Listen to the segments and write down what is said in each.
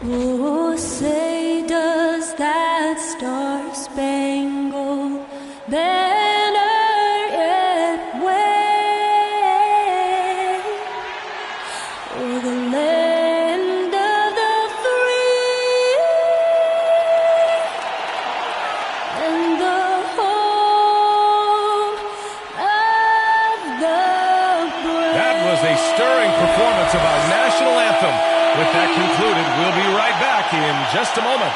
Oh, say does that star-spangled banner yet wave o'er the land of the free and the home of the brave? That was a stirring performance of our national anthem. With that concluded, we'll be right back in just a moment.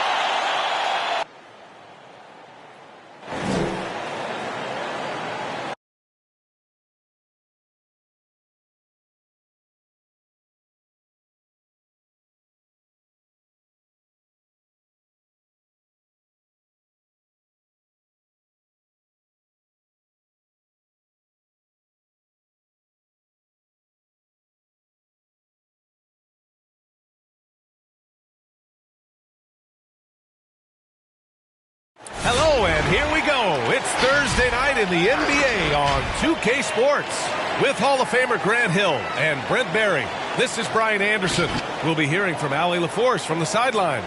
Hello, and here we go. It's Thursday night in the NBA on 2K Sports. With Hall of Famer Grant Hill and Brent Barry, this is Brian Anderson. We'll be hearing from Allie LaForce from the sideline.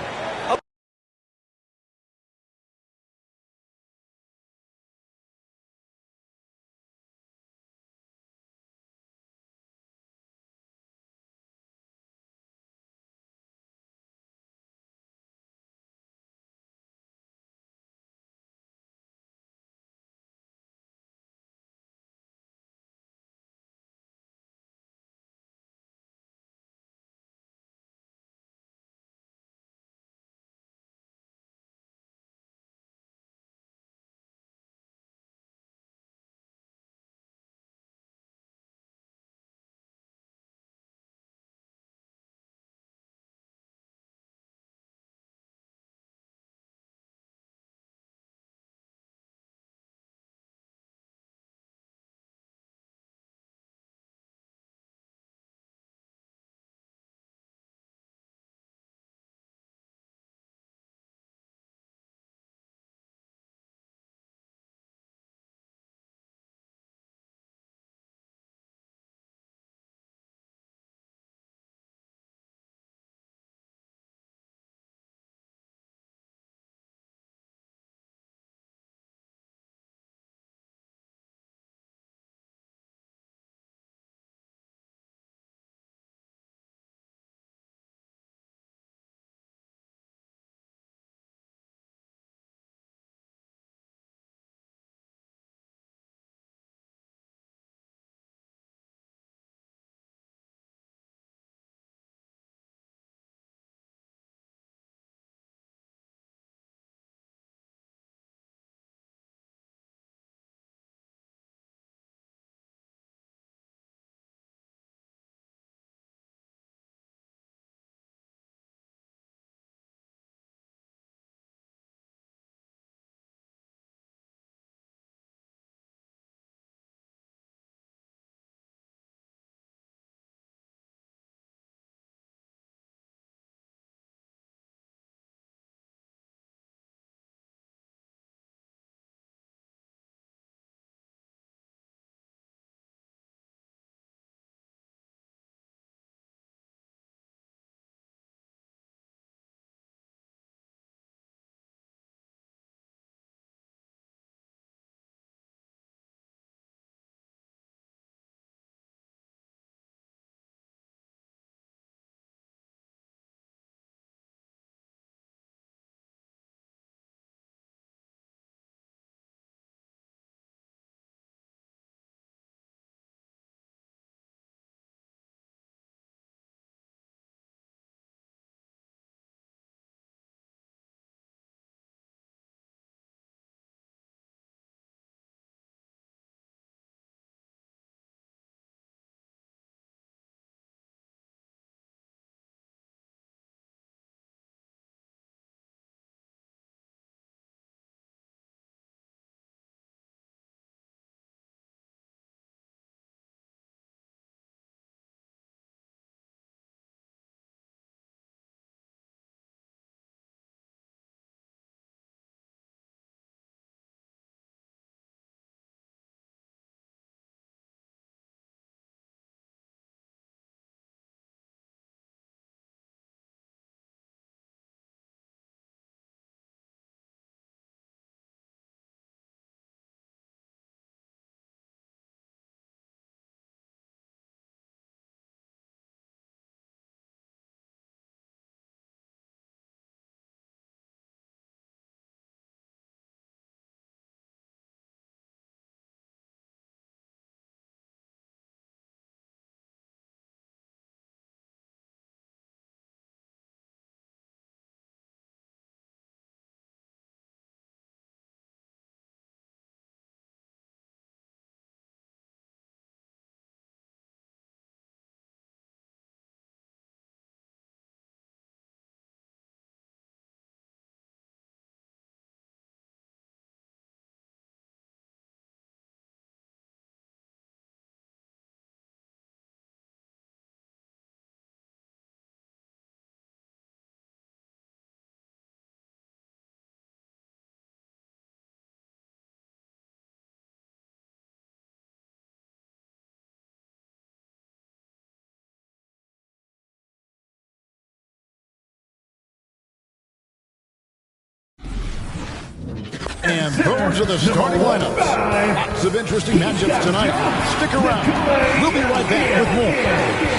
And those are the starting lineups. Lots of interesting matchups tonight. Stick around. We'll be right back with more.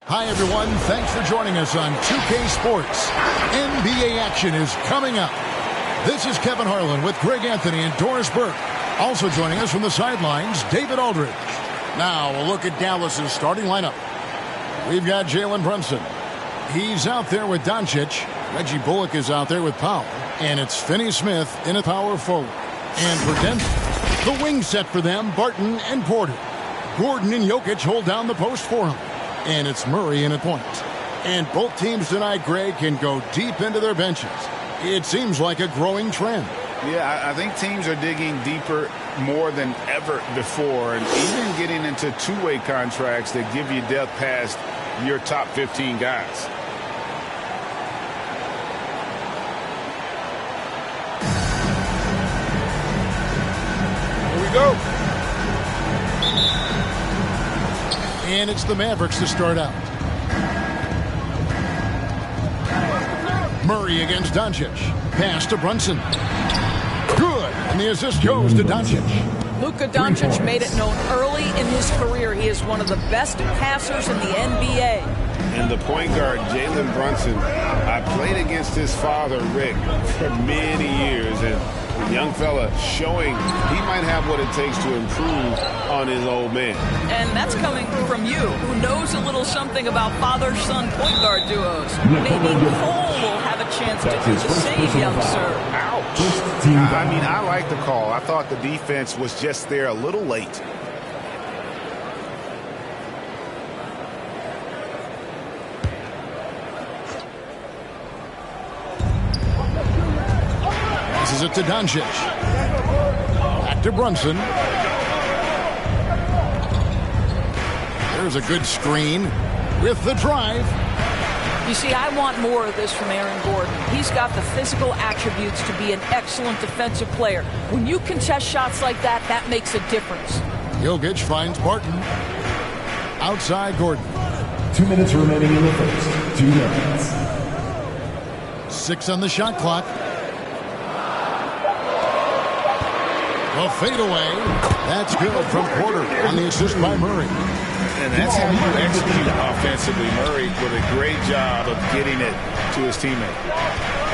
Hi, everyone. Thanks for joining us on 2K Sports. NBA action is coming up. This is Kevin Harlan with Greg Anthony and Doris Burke. Also joining us from the sidelines, David Aldridge. Now, a look at Dallas's starting lineup. We've got Jalen Brunson. He's out there with Doncic. Reggie Bullock is out there with Powell. And it's Finney-Smith in a power forward. And for Denver, the wing set for them, Barton and Porter. Gordon and Jokic hold down the post for him. And it's Murray in at point. And both teams tonight, Greg, can go deep into their benches. It seems like a growing trend. Yeah, I think teams are digging deeper more than ever before, and even getting into two-way contracts that give you depth past your top 15 guys. Here we go. And it's the Mavericks to start out. Murray against Doncic. Pass to Brunson. Good. And the assist goes to Doncic. Luka Doncic made it known early in his career he is one of the best passers in the NBA. And the point guard, Jalen Brunson, I played against his father, Rick, for many years. And the young fella showing he might have what it takes to improve on his old man. And that's coming from you, who knows a little something about father-son point guard duos. Maybe Cole will have a chance to do the same, young sir. Ouch. I mean, I like the call. I thought the defense was just there a little late. Passes it to Doncic. Back to Brunson. There's a good screen with the drive. You see, I want more of this from Aaron Gordon. He's got the physical attributes to be an excellent defensive player. When you contest shots like that, that makes a difference. Jokic finds Barton. Outside Gordon. 2 minutes remaining in the first. 2 minutes. 6 on the shot clock. A fadeaway. That's good from Porter on the assist by Murray. And that's how you execute offensively. Murray with a great job of getting it to his teammate.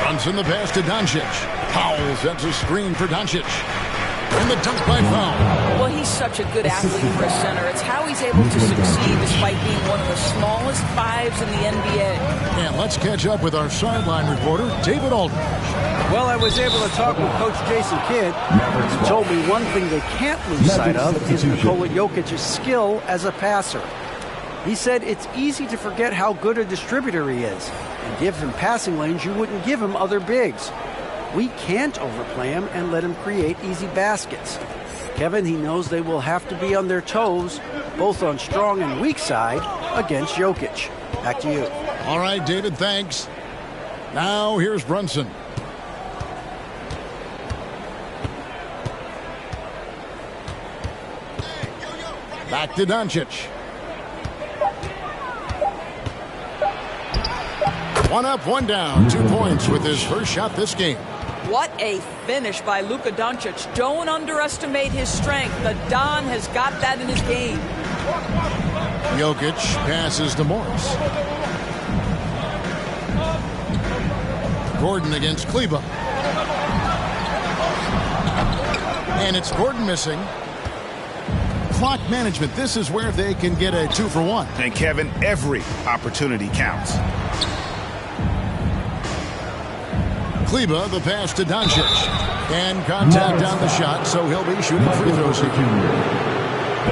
Brunson the pass to Doncic. Powell sets a screen for Doncic. And the dunk by Powell. Well, he's such a good athlete for a center. It's how he's able to succeed despite being one of the smallest fives in the NBA. And let's catch up with our sideline reporter, David Aldridge. Well, I was able to talk with Coach Jason Kidd. He told me one thing they can't lose sight of is Nikola Jokic's skill as a passer. He said it's easy to forget how good a distributor he is and give him passing lanes you wouldn't give him other bigs. We can't overplay him and let him create easy baskets. Kevin, he knows they will have to be on their toes, both on strong and weak side, against Jokic. Back to you. All right, David, thanks. Now here's Brunson. Back to Doncic. One up, one down. 2 points with his first shot this game. What a finish by Luka Doncic. Don't underestimate his strength. The Don has got that in his game. Jokic passes to Morris. Gordon against Kleber. And it's Gordon missing. Clock management. This is where they can get a 2-for-1. And Kevin, every opportunity counts. Kleber, the pass to Doncic. And contact on the shot, so he'll be shooting free throws here.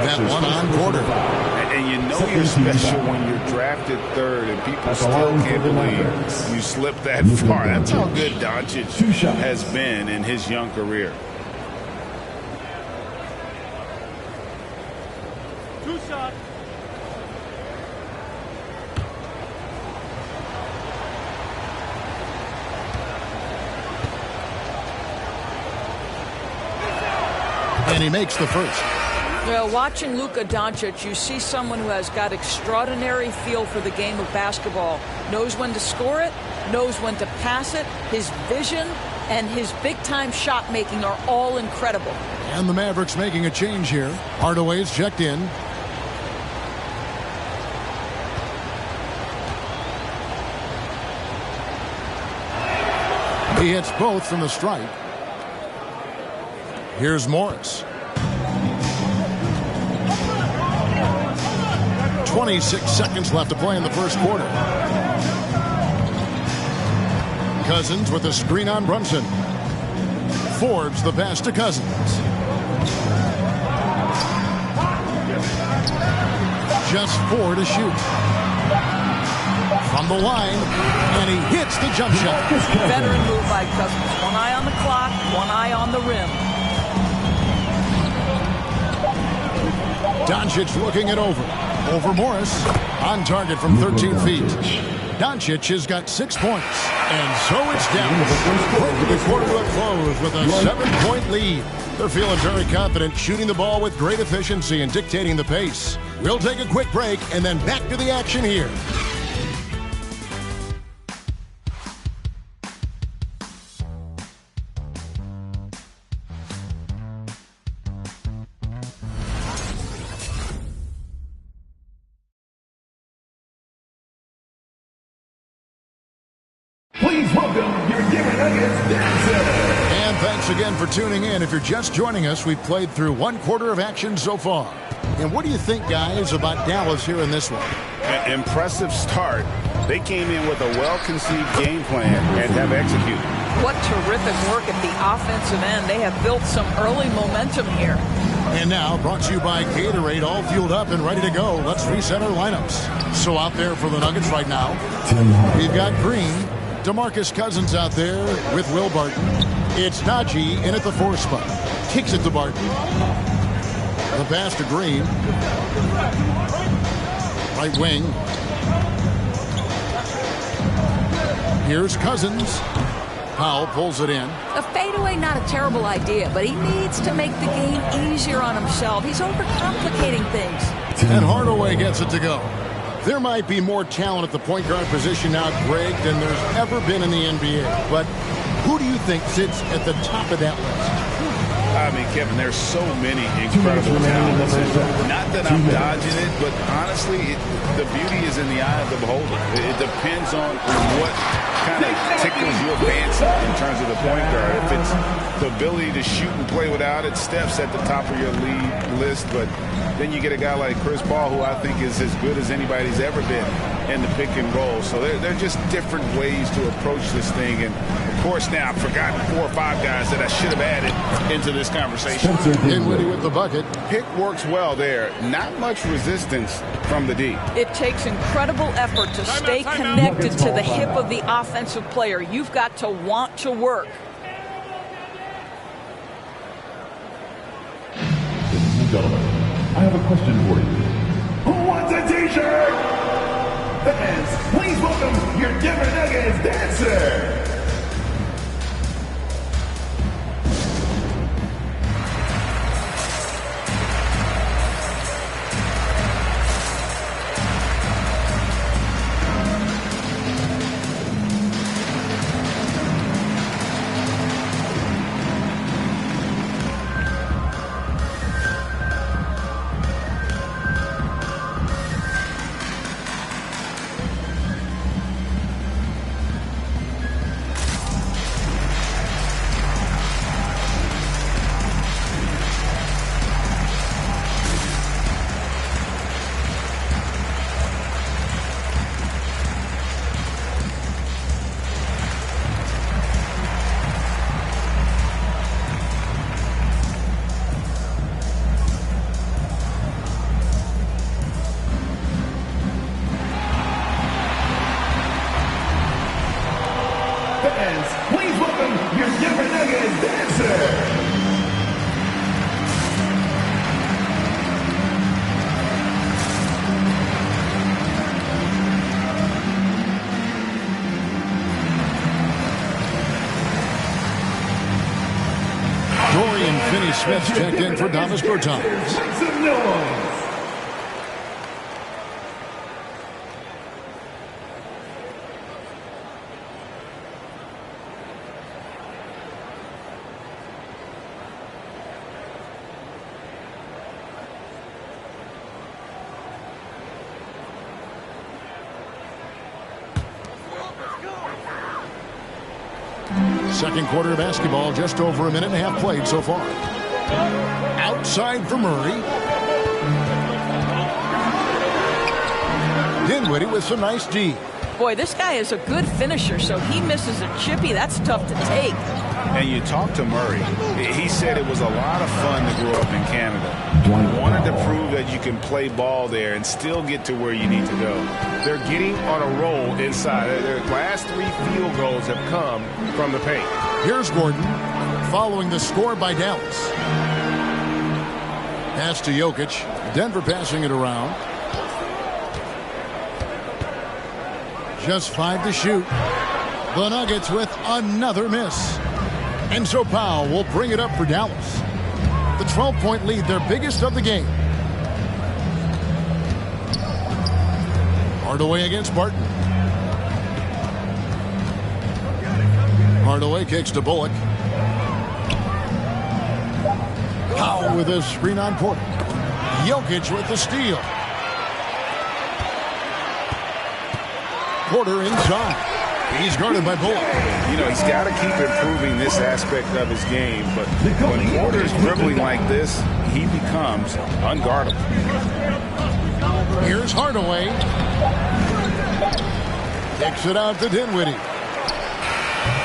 That one on Porter. And you know know you're special when you're drafted third and people still can't believe you slipped that far. That's how good Doncic has been in his young career. Two shots. And he makes the first. Well, watching Luka Doncic, you see someone who has got extraordinary feel for the game of basketball. Knows when to score it, knows when to pass it. His vision and his big-time shot making are all incredible. And the Mavericks making a change here. Hardaway's checked in. He hits both from the stripe. Here's Morris. 26 seconds left to play in the first quarter. Cousins with a screen on Brunson. Forbes the pass to Cousins. Just 4 to shoot. From the line, and he hits the jump shot. Veteran move by Cousins. One eye on the clock, one eye on the rim. Doncic looking it over. Over Morris. On target from 13 feet. Doncic has got 6 points. And so it's down. Bringing the quarter to a close with a 7-point lead. They're feeling very confident, shooting the ball with great efficiency and dictating the pace. We'll take a quick break and then back to the action here. Please welcome your Denver Nuggets dancer. And thanks again for tuning in. If you're just joining us, we've played through 1 quarter of action so far. And what do you think, guys, about Dallas here in this one? An impressive start. They came in with a well-conceived game plan and have executed. What terrific work at the offensive end. They have built some early momentum here. And now, brought to you by Gatorade, all fueled up and ready to go. Let's reset our lineups. So out there for the Nuggets right now, we've got Green, DeMarcus Cousins out there with Will Barton. It's Najee in at the 4 spot. Kicks it to Barton. The pass to Green. Right wing. Here's Cousins. Powell pulls it in. A fadeaway, not a terrible idea, but he needs to make the game easier on himself. He's overcomplicating things. And Hardaway gets it to go. There might be more talent at the point guard position now, Greg, than there's ever been in the NBA. But who do you think sits at the top of that list? I mean, Kevin, there's so many incredible talents. Not that I'm dodging it, but honestly, the beauty is in the eye of the beholder. It depends on what kind of tickles your fancy in terms of the point guard. If it's the ability to shoot and play without it, Steph's at the top of your league list. But then you get a guy like Chris Paul, who I think is as good as anybody's ever been in the pick and roll. So they're just different ways to approach this thing. And, of course, now I've forgotten 4 or 5 guys that I should have added into this conversation. Dinwiddie with the bucket. Pick works well there. Not much resistance from the D. It takes incredible effort to stay connected to the hip of the offensive player. You've got to want to work. Ladies and gentlemen, I have a question for you. Who wants a t-shirt? Fans, please welcome your Denver Nuggets dancer. Finney Smith checked in for Davis Bertans. Make some noise. Second quarter of basketball, just over a minute and a half played so far. Outside for Murray. Dinwiddie with some nice D. Boy, this guy is a good finisher, so he misses a chippy. That's tough to take. And you talk to Murray. He said it was a lot of fun to grow up in Canada. He wanted to prove that you can play ball there and still get to where you need to go. They're getting on a roll inside. Their last 3 field goals have come from the paint. Here's Gordon following the score by Dallas. Pass to Jokic. Denver passing it around. Just 5 to shoot. The Nuggets with another miss. And so Powell will bring it up for Dallas. The 12-point lead, their biggest of the game. Hardaway against Barton. Hardaway kicks to Bullock. Powell with a screen on Porter. Jokic with the steal. Porter inside. He's guarded by Bullock. You know, he's got to keep improving this aspect of his game, but when Porter's dribbling like this, he becomes unguardable. Here's Hardaway. Kicks it out to Dinwiddie.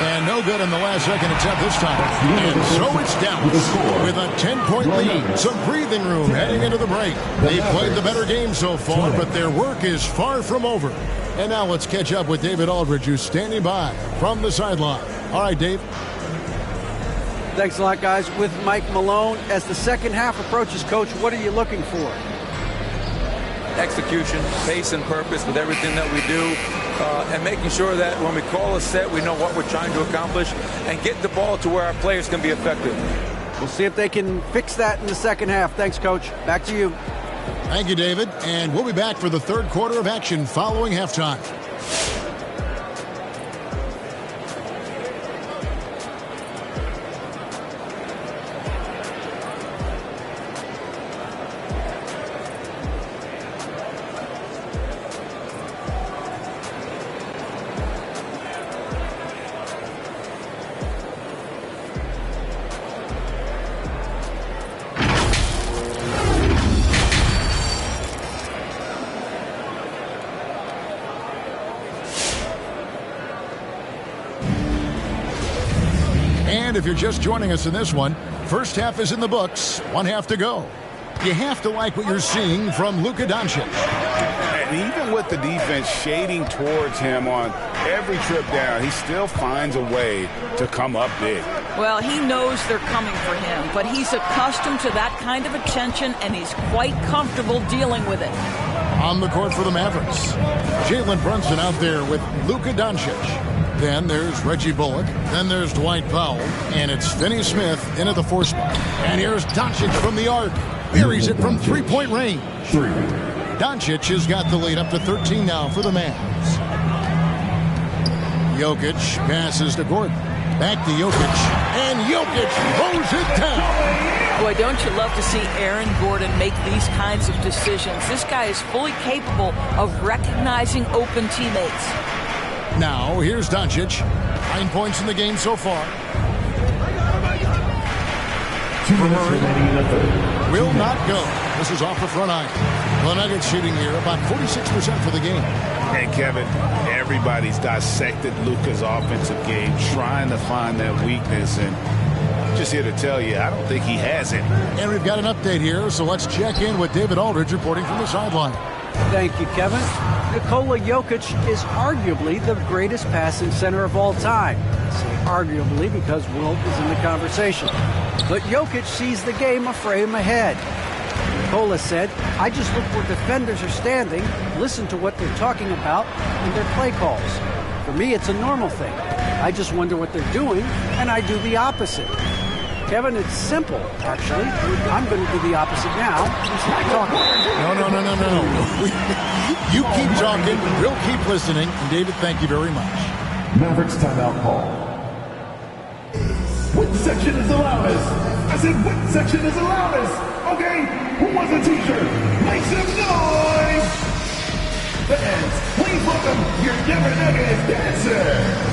And no good in the last second attempt this time. And so it's Dallas with a 10-point lead. Some breathing room heading into the break. They played the better game so far, but their work is far from over. And now let's catch up with David Aldridge, who's standing by from the sideline. All right, Dave. Thanks a lot, guys. With Mike Malone, as the second half approaches, Coach, what are you looking for? Execution, pace and purpose with everything that we do, and making sure that when we call a set, we know what we're trying to accomplish and get the ball to where our players can be effective. We'll see if they can fix that in the second half. Thanks, Coach. Back to you. Thank you, David. And we'll be back for the third quarter of action following halftime. And if you're just joining us in this one, first half is in the books, 1 half to go. You have to like what you're seeing from Luka Doncic. And even with the defense shading towards him on every trip down, he still finds a way to come up big. Well, he knows they're coming for him, but he's accustomed to that kind of attention, and he's quite comfortable dealing with it. On the court for the Mavericks, Jalen Brunson out there with Luka Doncic. Then there's Reggie Bullock. Then there's Dwight Powell. And it's Finney Smith in at the 4 spot. And here's Doncic from the arc. Buries it from 3-point range. Doncic has got the lead up to 13 now for the Mavs. Jokic passes to Gordon. Back to Jokic. And Jokic throws it down. Boy, don't you love to see Aaron Gordon make these kinds of decisions. This guy is fully capable of recognizing open teammates. Now, here's Doncic. 9 points in the game so far. Will not go. This is off the front iron. The Nuggets shooting here about 46% for the game. And Kevin, everybody's dissected Luka's offensive game, trying to find that weakness. And just here to tell you, I don't think he has it. And we've got an update here, so let's check in with David Aldridge reporting from the sideline. Thank you, Kevin. Nikola Jokic is arguably the greatest passing center of all time. I say arguably because Wilt is in the conversation. But Jokic sees the game a frame ahead. Nikola said, I just look where defenders are standing, listen to what they're talking about, and their play calls. For me, it's a normal thing. I just wonder what they're doing, and I do the opposite. Kevin, it's simple, actually. I'm going to do the opposite now. He's not talking. No. You keep talking. We'll keep listening. And David, thank you very much. Mavericks timeout call. What section is the loudest? I said, what section is the loudest? Okay, who wants a t-shirt? Make some noise! Fans, please welcome your Denver Nuggets dancer!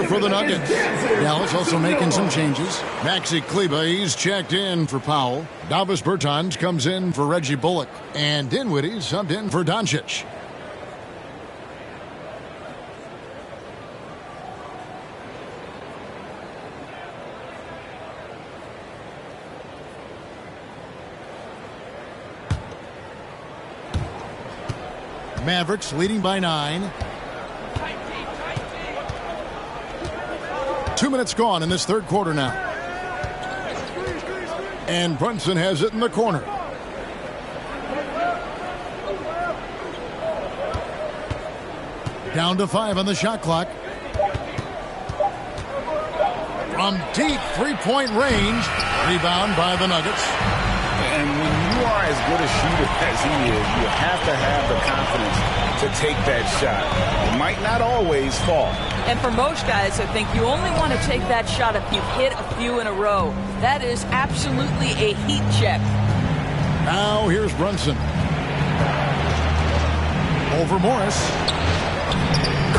For the Nuggets. Dallas also making some changes. Maxi Kleber, he's checked in for Powell. Davis Bertans comes in for Reggie Bullock. And Dinwiddie subbed in for Doncic. Mavericks leading by 9. 2 minutes gone in this third quarter now. And Brunson has it in the corner. Down to 5 on the shot clock. From deep three-point range. Rebound by the Nuggets. And when you are as good a shooter as he is, you have to have the confidence to take that shot. It might not always fall. And for most guys, I think you only want to take that shot if you've hit a few in a row. That is absolutely a heat check. Now here's Brunson. Over Morris.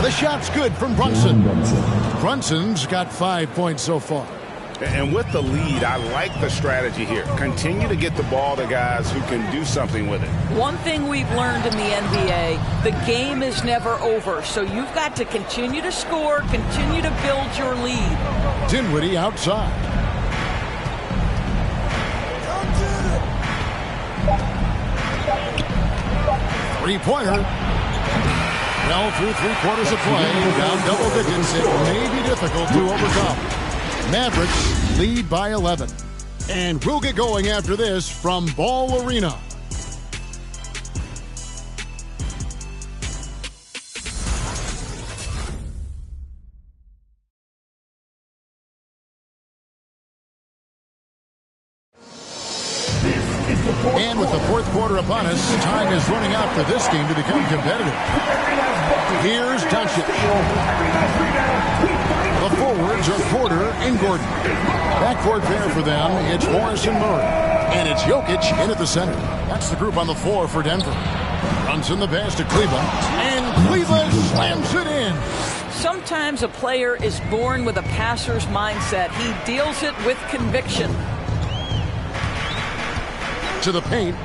The shot's good from Brunson. Brunson's got 5 points so far. And with the lead, I like the strategy here. Continue to get the ball to guys who can do something with it. One thing we've learned in the NBA, the game is never over. So you've got to continue to score, continue to build your lead. Dinwiddie outside. Three-pointer. Well, through 3 quarters of play, down double digits, it may be difficult to overcome. Mavericks lead by 11. And we'll get going after this from Ball Arena. And with the fourth quarter upon us, time is running out for this game to become competitive. Here's Doncic. The forwards are Porter and Gordon. Backcourt pair for them, it's Morris and Murray. And it's Jokic in at the center. That's the group on the floor for Denver. Runs in the pass to Kleber. And Kleber slams it in. Sometimes a player is born with a passer's mindset. He deals it with conviction. To the paint.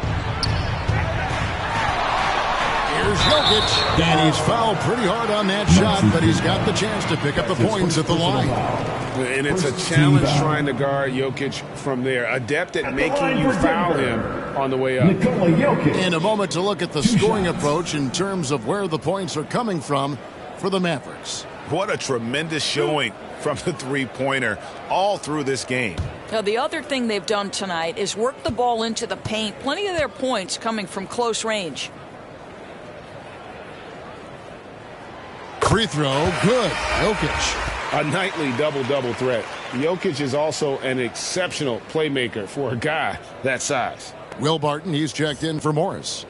Here's Jokic, and he's fouled pretty hard on that shot, but he's got the chance to pick up the points at the line. And it's a challenge trying to guard Jokic from there. Adept at making you foul him on the way up. In a moment to look at the scoring approach in terms of where the points are coming from for the Mavericks. What a tremendous showing from the three-pointer all through this game. Now, the other thing they've done tonight is work the ball into the paint. Plenty of their points coming from close range. Free throw, good. Jokic. A nightly double-double threat. Jokic is also an exceptional playmaker for a guy that size. Will Barton, he's checked in for Morris.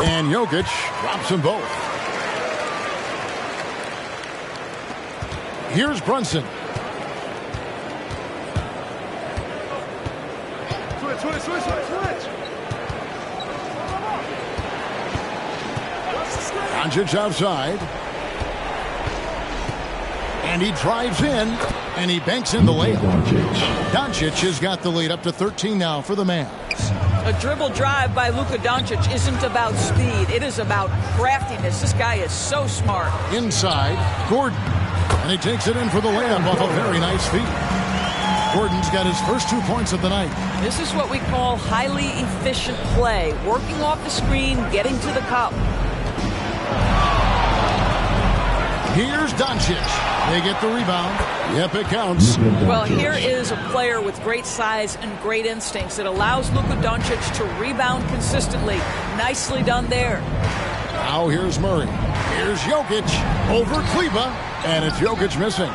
And Jokic drops them both. Here's Brunson. Doncic outside. And he drives in. And he banks in the layup. Doncic has got the lead up to 13 now for the Mavs. A dribble drive by Luka Doncic isn't about speed. It is about craftiness. This guy is so smart. Inside, Gordon. And he takes it in for the layup off a very nice feed. Gordon's got his first 2 points of the night. This is what we call highly efficient play. Working off the screen, getting to the cup. Here's Doncic. They get the rebound. Yep, it counts. Well, here is a player with great size and great instincts. It allows Luka Doncic to rebound consistently. Nicely done there. Now here's Murray. Here's Jokic over Kleba. And it's Jokic missing.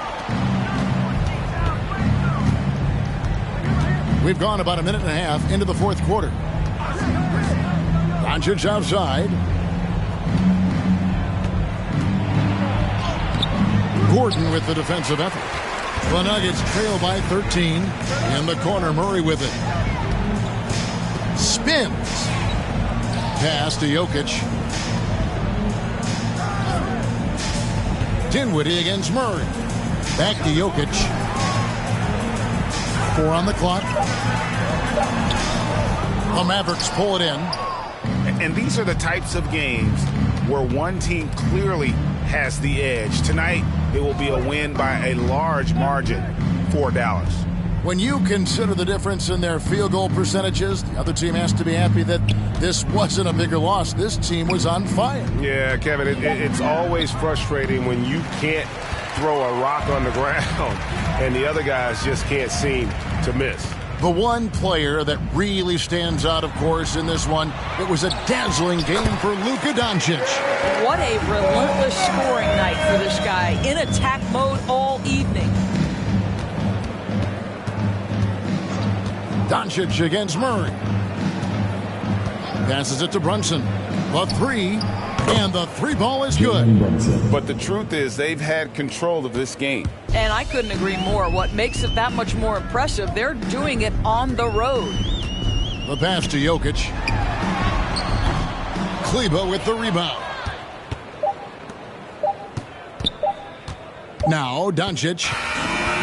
We've gone about a minute and a half into the fourth quarter. Doncic outside. Gordon with the defensive effort. The Nuggets trail by 13. In the corner, Murray with it. Spins. Pass to Jokic. Dinwiddie against Murray. Back to Jokic. 4 on the clock. The Mavericks pull it in. And these are the types of games where one team clearly has the edge. Tonight, it will be a win by a large margin for Dallas. When you consider the difference in their field goal percentages, the other team has to be happy that this wasn't a bigger loss. This team was on fire. Yeah, Kevin, it's always frustrating when you can't throw a rock on the ground and the other guys just can't seem to miss. The one player that really stands out, of course, in this one, it was a dazzling game for Luka Doncic. What a relentless scoring night for this guy. In attack mode all evening. Doncic against Murray. Passes it to Brunson. The three, and the three ball is good. But the truth is they've had control of this game. And I couldn't agree more. What makes it that much more impressive, they're doing it on the road. The pass to Jokic. Kleba with the rebound. Now Doncic.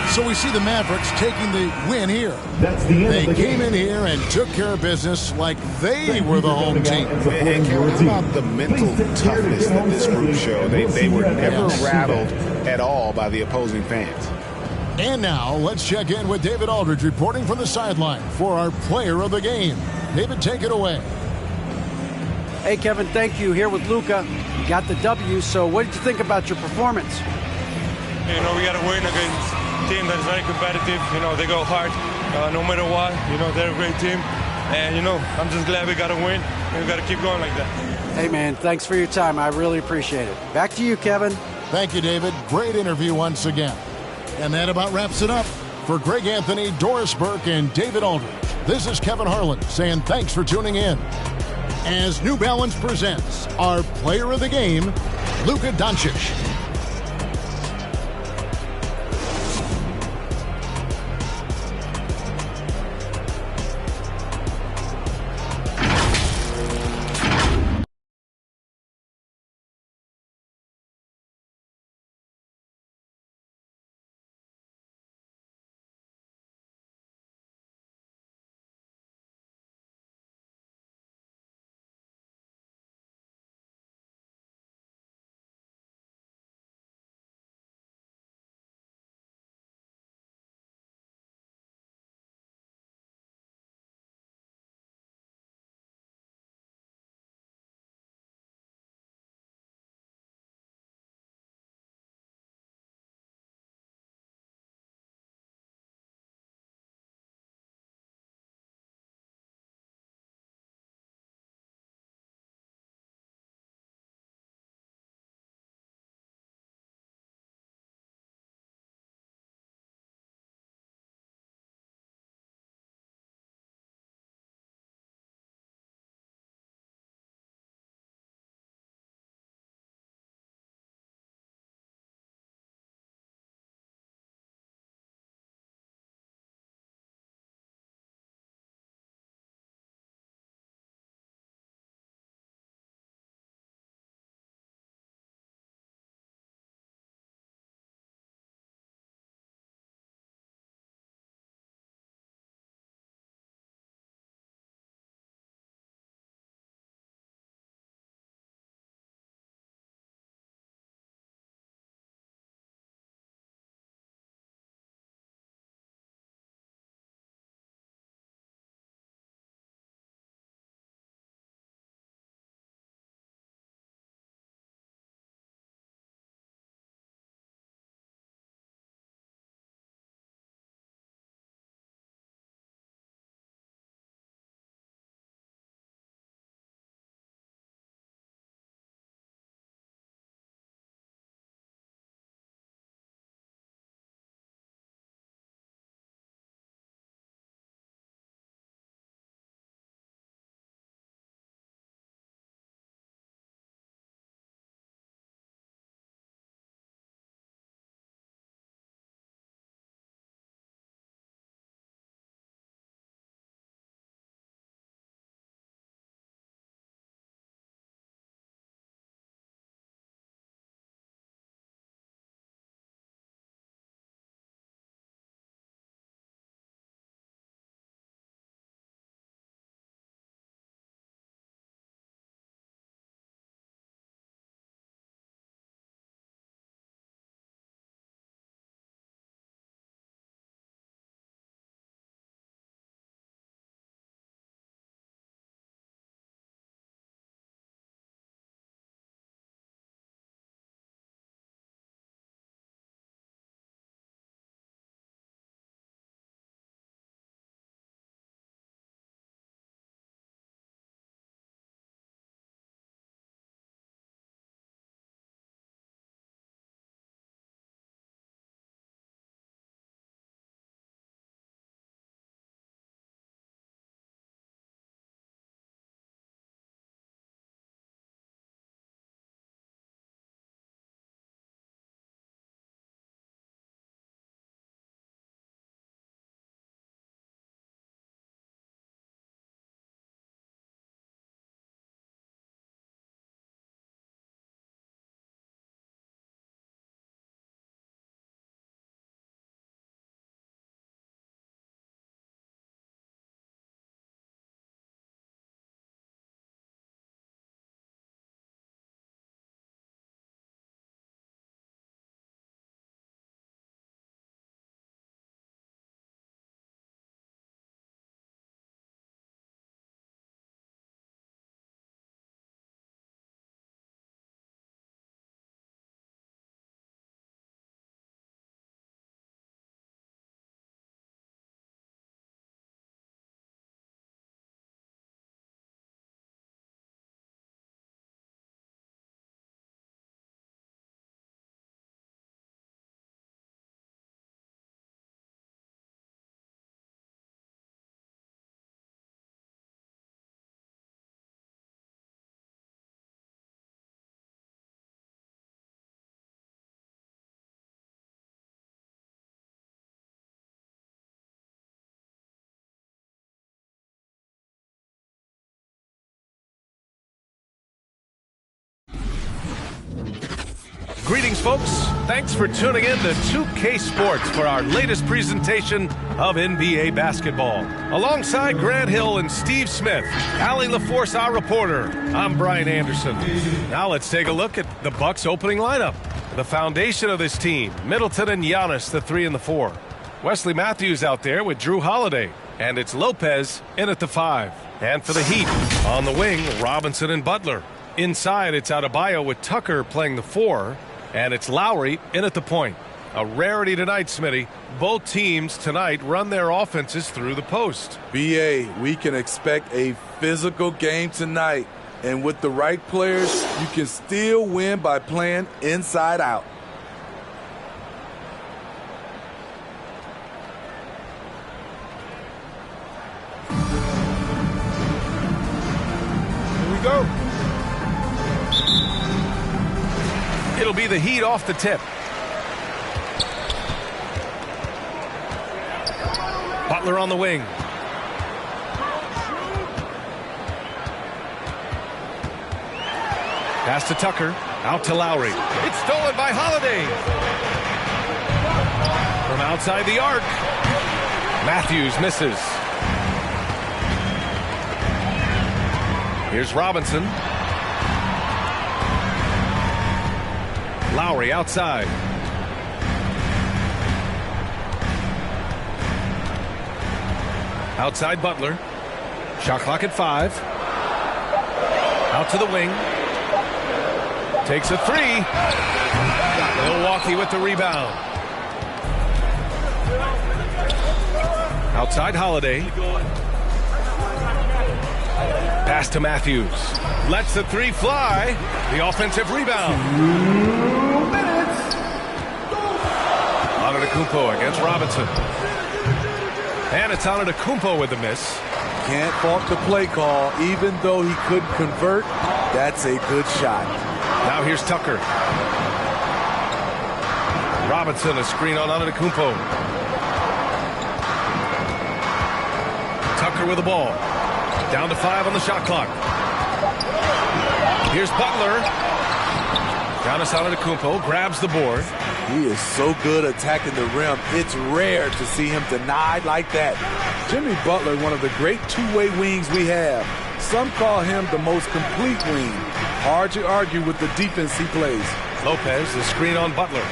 So we see the Mavericks taking the win here. That's the end They of the came game. in here and took care of business like they were the home team. And Kevin, how about the mental toughness that this group showed? They were never rattled at all by the opposing fans. And now let's check in with David Aldridge reporting from the sideline for our player of the game. David, take it away. Hey, Kevin, thank you. Here with Luka. You got the W, so what did you think about your performance? You know, we got to win against a team that is very competitive. You know, they go hard no matter what. You know, they're a great team. And, you know, I'm just glad we got to win. And we got to keep going like that. Hey, man, thanks for your time. I really appreciate it. Back to you, Kevin. Thank you, David. Great interview once again. And that about wraps it up. For Greg Anthony, Doris Burke, and David Aldridge, this is Kevin Harlan saying thanks for tuning in. As New Balance presents our player of the game, Luka Doncic. Greetings, folks. Thanks for tuning in to 2K Sports for our latest presentation of NBA basketball. Alongside Grant Hill and Steve Smith, Allie LaForce, our reporter, I'm Brian Anderson. Now let's take a look at the Bucks' opening lineup. The foundation of this team, Middleton and Giannis, the 3 and the 4. Wesley Matthews out there with Drew Holiday. And it's Lopez in at the 5. And for the Heat, on the wing, Robinson and Butler. Inside, it's Adebayo with Tucker playing the 4. And it's Lowry in at the point. A rarity tonight, Smitty. Both teams tonight run their offenses through the post. BA, we can expect a physical game tonight. And with the right players, you can still win by playing inside out. Here we go. It'll be the Heat off the tip. Butler on the wing. Pass to Tucker. Out to Lowry. It's stolen by Holiday. From outside the arc. Matthews misses. Here's Robinson. Lowry outside. Outside Butler. Shot clock at 5. Out to the wing. Takes a 3. Milwaukee with the rebound. Outside Holiday. Pass to Matthews. Lets the 3 fly. The offensive rebound. Antetokounmpo against Robinson. And it's Antetokounmpo with the miss. Can't fault the play call. Even though he couldn't convert, that's a good shot. Now here's Tucker. Robinson, a screen on Antetokounmpo. Tucker with the ball. Down to 5 on the shot clock. Here's Butler. Giannis Antetokounmpo grabs the board. He is so good attacking the rim. It's rare to see him denied like that. Jimmy Butler, one of the great two-way wings we have. Some call him the most complete wing. Hard to argue with the defense he plays. Lopez, the screen on Butler.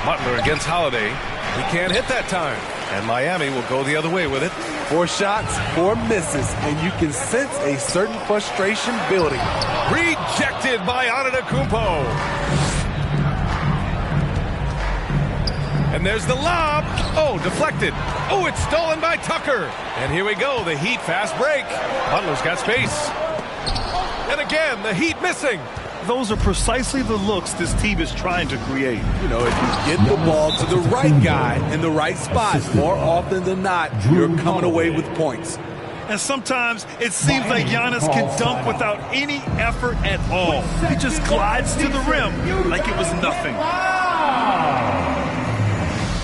Butler against Holiday. He can't hit that time. And Miami will go the other way with it. 4 shots, 4 misses, and you can sense a certain frustration building. Rejected by Antetokounmpo. And there's the lob. Oh, deflected. Oh, it's stolen by Tucker. And here we go, the Heat fast break. Butler's got space. And again, the Heat missing. Those are precisely the looks this team is trying to create. You know, if you get the ball to the right guy in the right spot, more often than not, you're coming away with points. And sometimes it seems like Giannis can dunk without any effort at all. He just glides to the rim like it was nothing.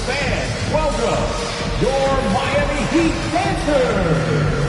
Fans, welcome your Miami Heat Panthers.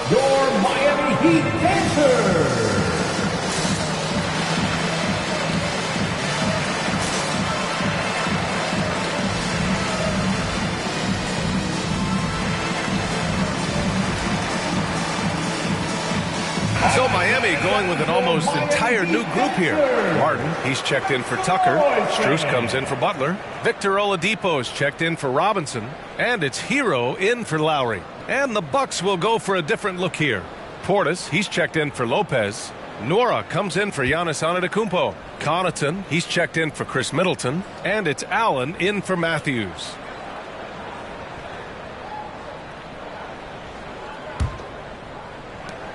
Your Miami Heat Panthers. So Miami going with an almost entire new group here. Martin, he's checked in for Tucker. Strus comes in for Butler. Victor Oladipo is checked in for Robinson. And it's Hero in for Lowry. And the Bucks will go for a different look here. Portis, he's checked in for Lopez. Nora comes in for Giannis Antetokounmpo. Connaughton, he's checked in for Chris Middleton. And it's Allen in for Matthews.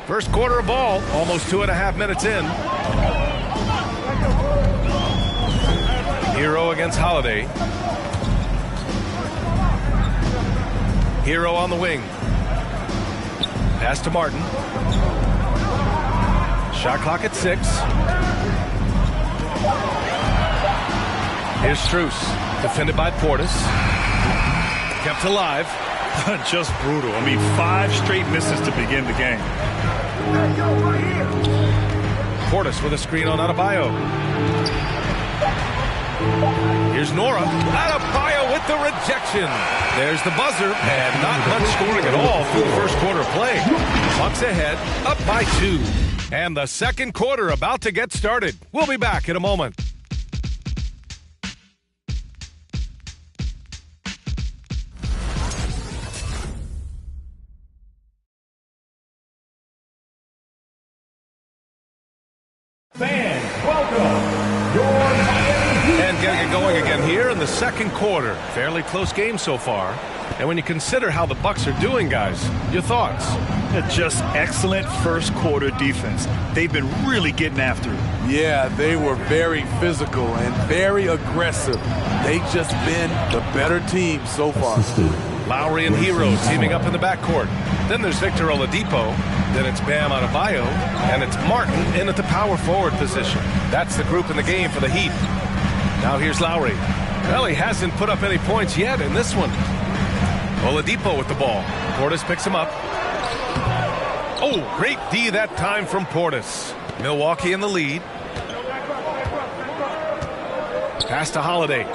First quarter of ball, almost 2.5 minutes in. Hero against Holiday. Hero on the wing. Pass to Martin. Shot clock at 6. Here's Strus, defended by Portis. Kept alive. Just brutal. I mean, 5 straight misses to begin the game. Portis with a screen on Adebayo. Here's Nora. Adebayo with the rejection. There's the buzzer, and not much scoring at all through the first quarter of play. Bucks ahead, up by 2. And the second quarter about to get started. We'll be back in a moment. Fans, welcome your Miami Heat. And getting it going again here in the second quarter. Fairly close game so far. And when you consider how the Bucks are doing, guys, your thoughts? Just excellent first quarter defense. They've been really getting after it. Yeah, they were very physical and very aggressive. They've just been the better team so far. Lowry and Hero teaming up in the backcourt. Then there's Victor Oladipo. Then it's Bam Adebayo. And it's Martin in at the power forward position. That's the group in the game for the Heat. Now here's Lowry. Well, he hasn't put up any points yet in this one. Oladipo with the ball. Portis picks him up. Oh, great D that time from Portis. Milwaukee in the lead. Pass to Holiday.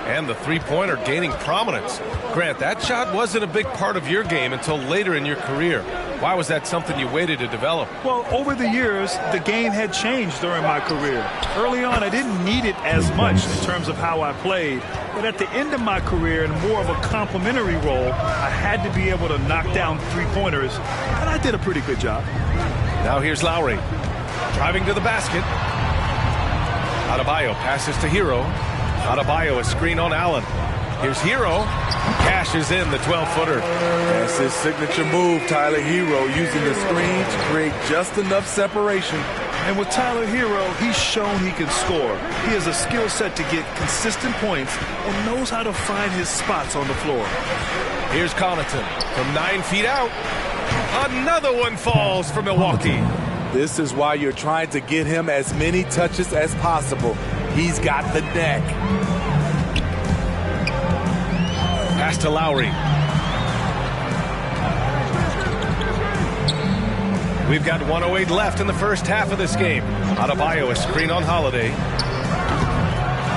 And the three-pointer gaining prominence. Grant, that shot wasn't a big part of your game until later in your career. Why was that something you waited to develop? Well, over the years, the game had changed during my career. Early on, I didn't need it as much in terms of how I played. But at the end of my career, in more of a complementary role, I had to be able to knock down three-pointers, and I did a pretty good job. Now here's Lowry. Driving to the basket. Adebayo passes to Hero. Adebayo, a screen on Allen. Here's Hero. Cashes in the 12-footer. That's his signature move, Tyler Hero, using the screen to create just enough separation. And with Tyler Hero, he's shown he can score. He has a skill set to get consistent points and knows how to find his spots on the floor. Here's Connaughton from 9 feet out. Another one falls for Milwaukee. This is why you're trying to get him as many touches as possible. He's got the neck. Pass to Lowry. We've got 1:08 left in the first half of this game. Adebayo, a screen on Holiday.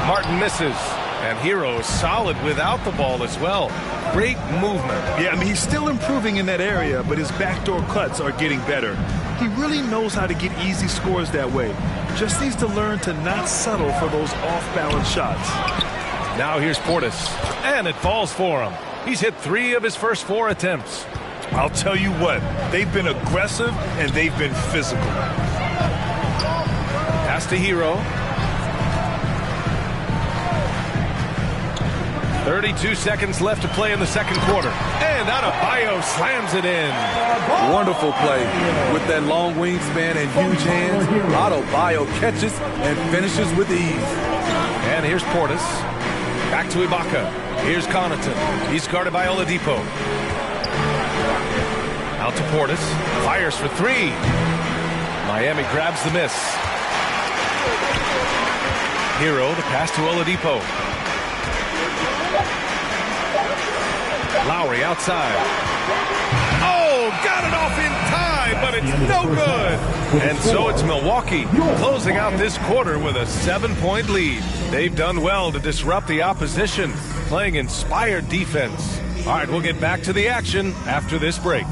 Martin misses. And Hero is solid without the ball as well. Great movement. Yeah, I mean, he's still improving in that area, but his backdoor cuts are getting better. He really knows how to get easy scores that way. Just needs to learn to not settle for those off-balance shots. Now here's Portis. And it falls for him. He's hit 3 of his first 4 attempts. I'll tell you what, they've been aggressive and they've been physical. Pass to Hero. 32 seconds left to play in the second quarter. And Adebayo slams it in. Wonderful play. With that long wingspan and huge hands, Adebayo catches and finishes with ease. And here's Portis. Back to Ibaka. Here's Connaughton. He's guarded by Oladipo. Out to Portis. Fires for 3. Miami grabs the miss. Hero, the pass to Oladipo. Lowry outside. Oh, got it off in time, but it's no good. And so it's Milwaukee closing out this quarter with a 7-point lead. They've done well to disrupt the opposition, playing inspired defense. All right, we'll get back to the action after this break.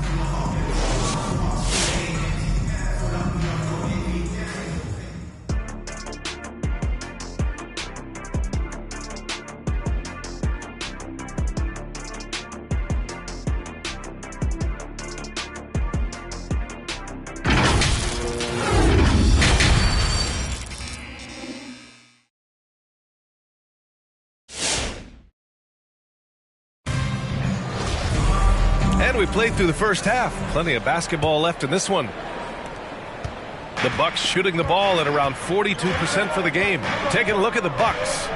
And we played through the first half. Plenty of basketball left in this one. The Bucks shooting the ball at around 42% for the game. Taking a look at the Bucks.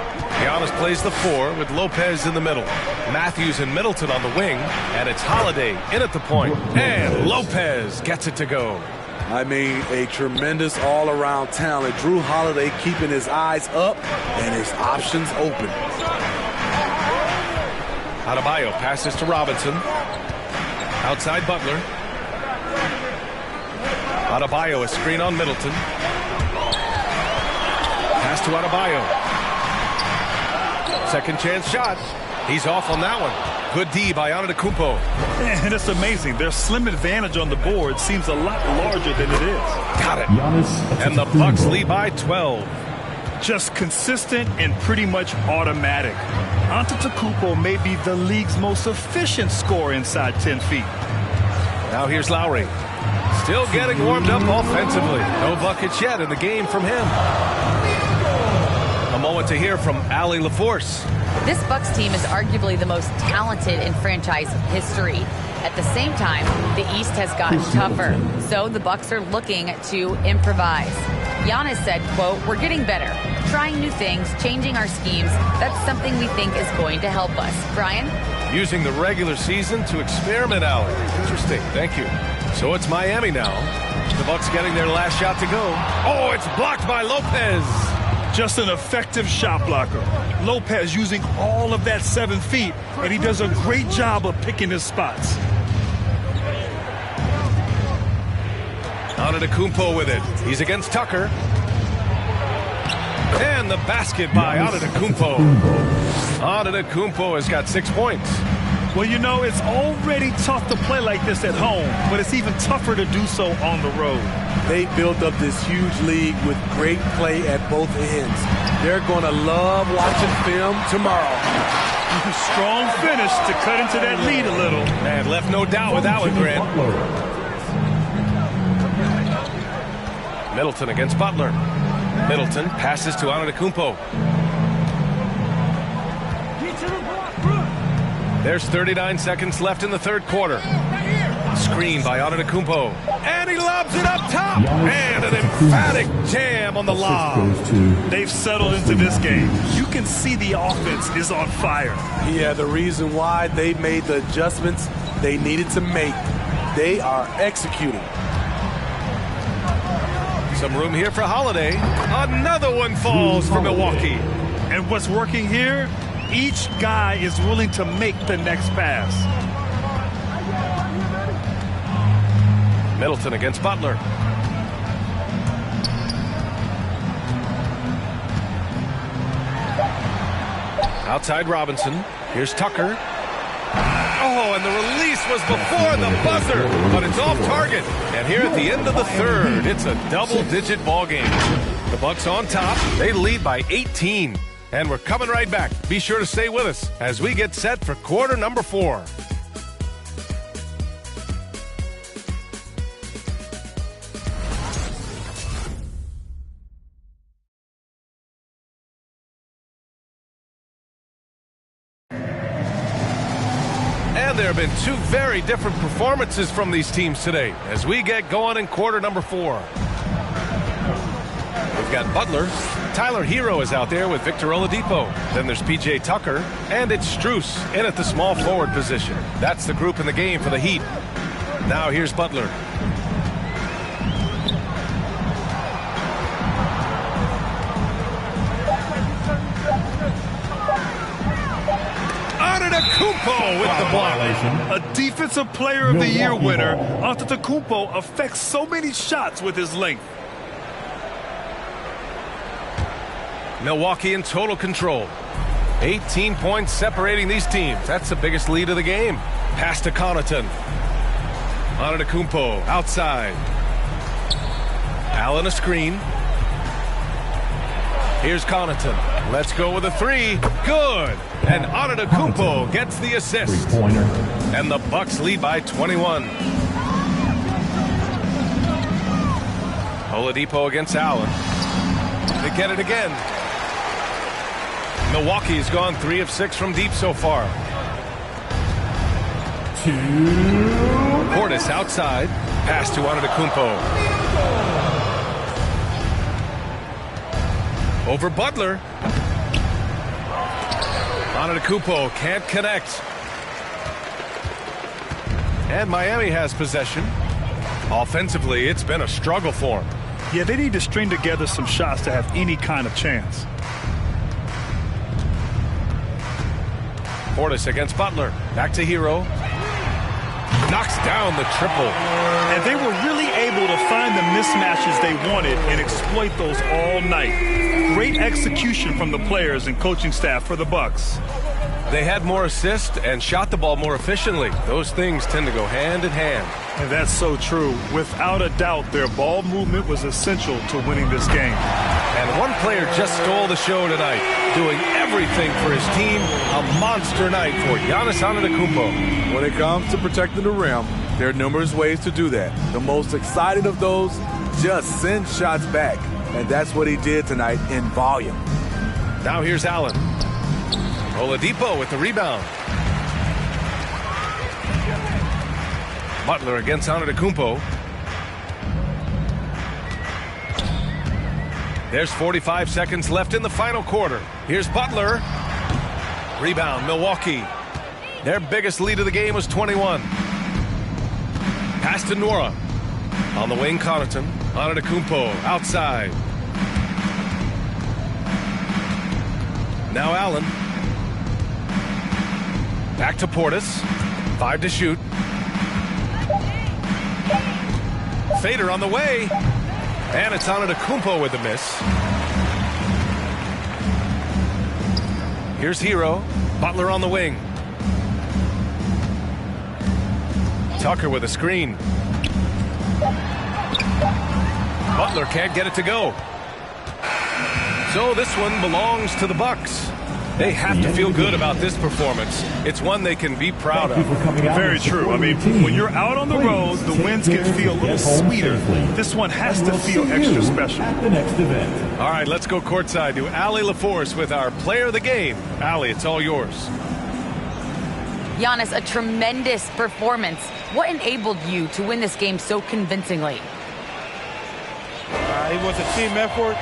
Giannis plays the 4 with Lopez in the middle. Matthews and Middleton on the wing. And it's Holiday in at the point. And Lopez gets it to go. I mean, a tremendous all-around talent. Drew Holiday keeping his eyes up and his options open. Adebayo passes to Robinson. Outside Butler. Adebayo, a screen on Middleton. Pass to Adebayo. Second chance shot. He's off on that one. Good D by Antetokounmpo. And it's amazing. Their slim advantage on the board seems a lot larger than it is. Got it. And the Bucks lead by 12. Just consistent and pretty much automatic. Antetokounmpo may be the league's most efficient scorer inside 10 feet. Now here's Lowry. Still getting warmed up offensively. No buckets yet in the game from him. A moment to hear from Allie LaForce. This Bucks team is arguably the most talented in franchise history. At the same time, the East has gotten tougher, so the Bucks are looking to improvise. Giannis said, quote, "We're getting better, trying new things, changing our schemes. That's something we think is going to help us." Brian? Using the regular season to experiment, Allie. Interesting. Thank you. So it's Miami now. The Bucks getting their last shot to go. Oh, it's blocked by Lopez. Just an effective shot blocker. Lopez using all of that 7 feet, and he does a great job of picking his spots. Antetokounmpo with it. He's against Tucker. And the basket by Antetokounmpo. Antetokounmpo has got 6 points. Well, you know, it's already tough to play like this at home, but it's even tougher to do so on the road. They built up this huge league with great play at both ends. They're going to love watching film tomorrow. Strong finish to cut into that lead a little. And left no doubt with that one, Grant. Middleton against Butler. Middleton passes to Antetokounmpo. There's 39 seconds left in the third quarter. Screen by Antetokounmpo. And he lobs it up top. And an emphatic jam on the lob. They've settled into this game. You can see the offense is on fire. Yeah, the reason why they made the adjustments they needed to make. They are executing. Some room here for Holiday. Another one falls for Milwaukee. And what's working here? Each guy is willing to make the next pass. Middleton against Butler. Outside Robinson. Here's Tucker. Oh, and the release was before the buzzer, but it's off target. And here at the end of the third, it's a double-digit ball game. The Bucks on top. They lead by 18. And we're coming right back. Be sure to stay with us as we get set for quarter number 4. And there have been 2 very different performances from these teams today as we get going in quarter number 4. We've got Butler. Tyler Hero is out there with Victor Oladipo. Then there's P.J. Tucker. And it's Strus in at the small forward position. That's the group in the game for the Heat. Now here's Butler. Antetokounmpo with the block. A Defensive Player of the Year winner, Antetokounmpo affects so many shots with his length. Milwaukee in total control. 18 points separating these teams. That's the biggest lead of the game. Pass to Connaughton. Antetokounmpo outside. Allen a screen. Here's Connaughton. Let's go with a 3. Good. And Antetokounmpo gets the assist. And the Bucks lead by 21. Oladipo against Allen. They get it again. Milwaukee has gone 3 of 6 from deep so far. Portis outside. Pass to Antetokounmpo. Over Butler. Antetokounmpo can't connect. And Miami has possession. Offensively, it's been a struggle for them. Yeah, they need to string together some shots to have any kind of chance. Portis against Butler. Back to Hero. Knocks down the triple. And they were really able to find the mismatches they wanted and exploit those all night. Great execution from the players and coaching staff for the Bucks. They had more assists and shot the ball more efficiently. Those things tend to go hand in hand. And that's so true. Without a doubt, their ball movement was essential to winning this game. And one player just stole the show tonight, doing everything for his team. A monster night for Giannis Antetokounmpo. When it comes to protecting the rim, there are numerous ways to do that. The most excited of those, just send shots back. And that's what he did tonight in volume. Now here's Allen. Oladipo with the rebound. Butler against Antetokounmpo. There's 45 seconds left in the final quarter. Here's Butler. Rebound, Milwaukee. Their biggest lead of the game was 21. Pass to Nora. On the wing, Connaughton. Antetokounmpo outside. Now Allen. Back to Portis. 5 to shoot. Fader on the way. And it's Antetokounmpo with the miss. Here's Hero. Butler on the wing. Tucker with a screen. Butler can't get it to go. So this one belongs to the Bucks. They have to feel good about this performance. It's one they can be proud of. Very true. I mean, when you're out on the road, the wins can feel a little sweeter. This one has to feel extra special. All right, let's go courtside to Allie LaForce with our player of the game. Allie, it's all yours. Giannis, a tremendous performance. What enabled you to win this game so convincingly? It was a team effort.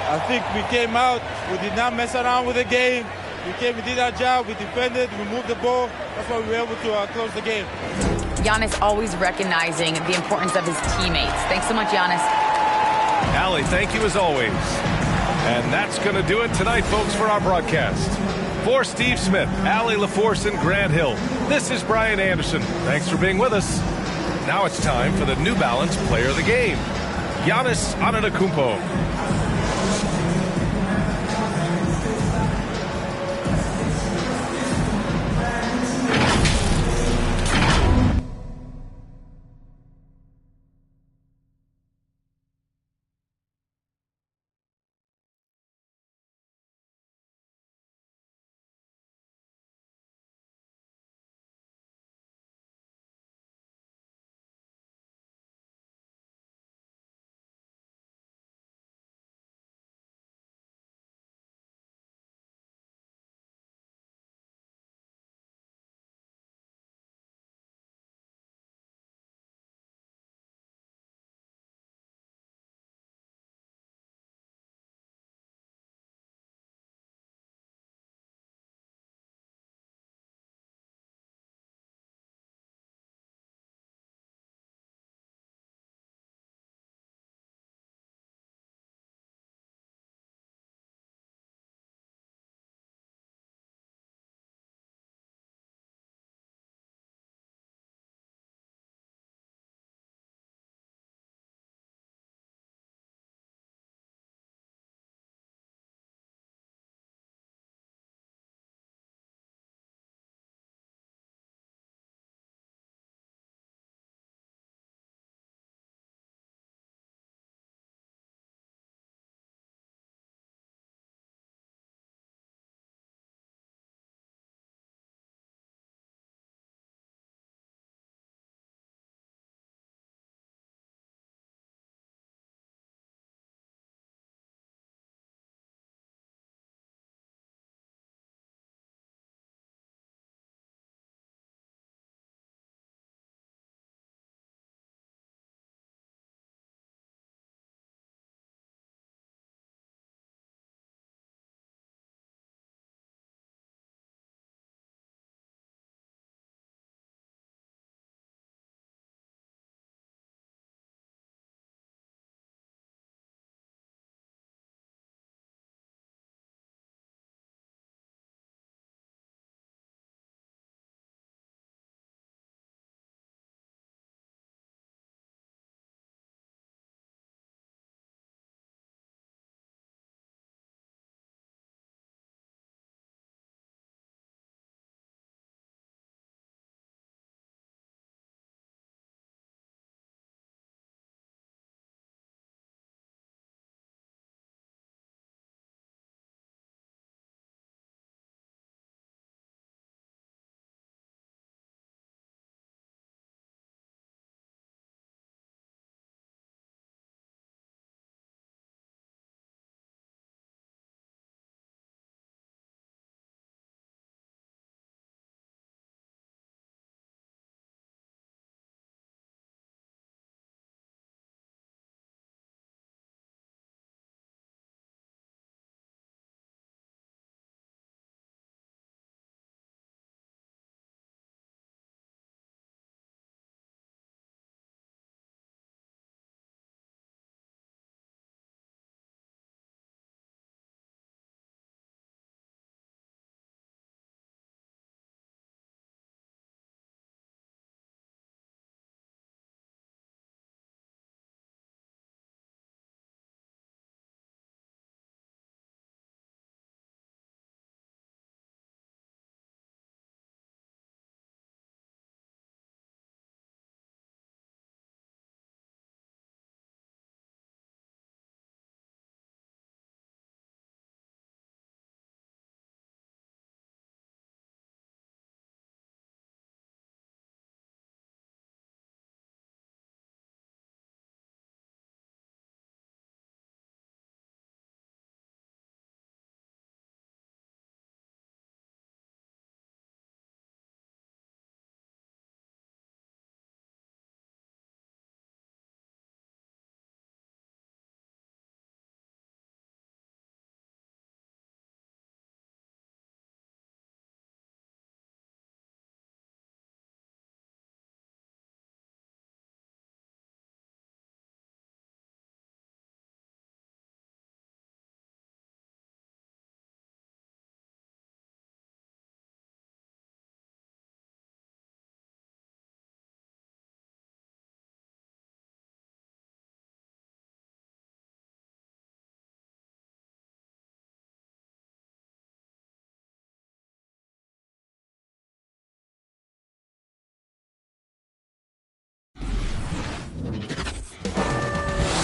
I think we came out, we did not mess around with the game. We did our job, we defended, we moved the ball. That's why we were able to close the game. Giannis always recognizing the importance of his teammates. Thanks so much, Giannis. Allie, thank you as always. And that's going to do it tonight, folks, for our broadcast. For Steve Smith, Allie LaForce, and Grant Hill, this is Brian Anderson. Thanks for being with us. Now it's time for the New Balance Player of the Game, Giannis Antetokounmpo.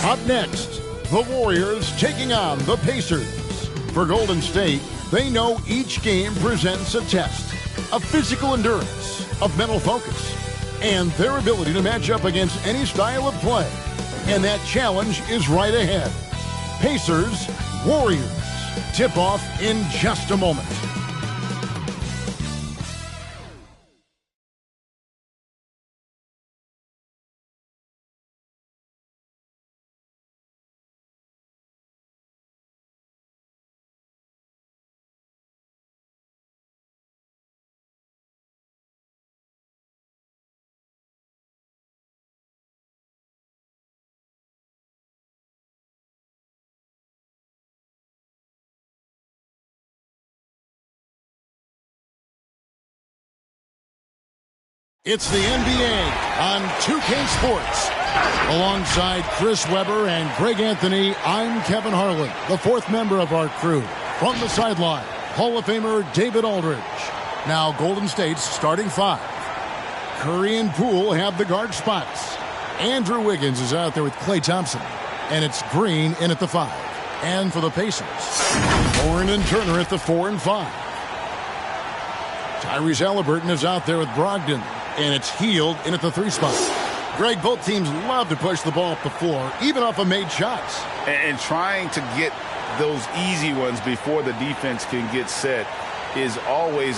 Up next, the Warriors taking on the Pacers. For Golden State, they know each game presents a test of physical endurance, of mental focus, and their ability to match up against any style of play. And that challenge is right ahead. Pacers, Warriors. Tip-off in just a moment. It's the NBA on 2K Sports. Alongside Chris Webber and Greg Anthony, I'm Kevin Harlan, the fourth member of our crew. From the sideline, Hall of Famer David Aldridge. Now Golden State's starting five. Curry and Poole have the guard spots. Andrew Wiggins is out there with Klay Thompson. And it's Green in at the 5. And for the Pacers, Warren and Turner at the 4 and 5. Tyrese Halliburton is out there with Brogdon. And it's Hield in at the 3 spot. Greg, both teams love to push the ball up the floor, even off of made shots. And trying to get those easy ones before the defense can get set is always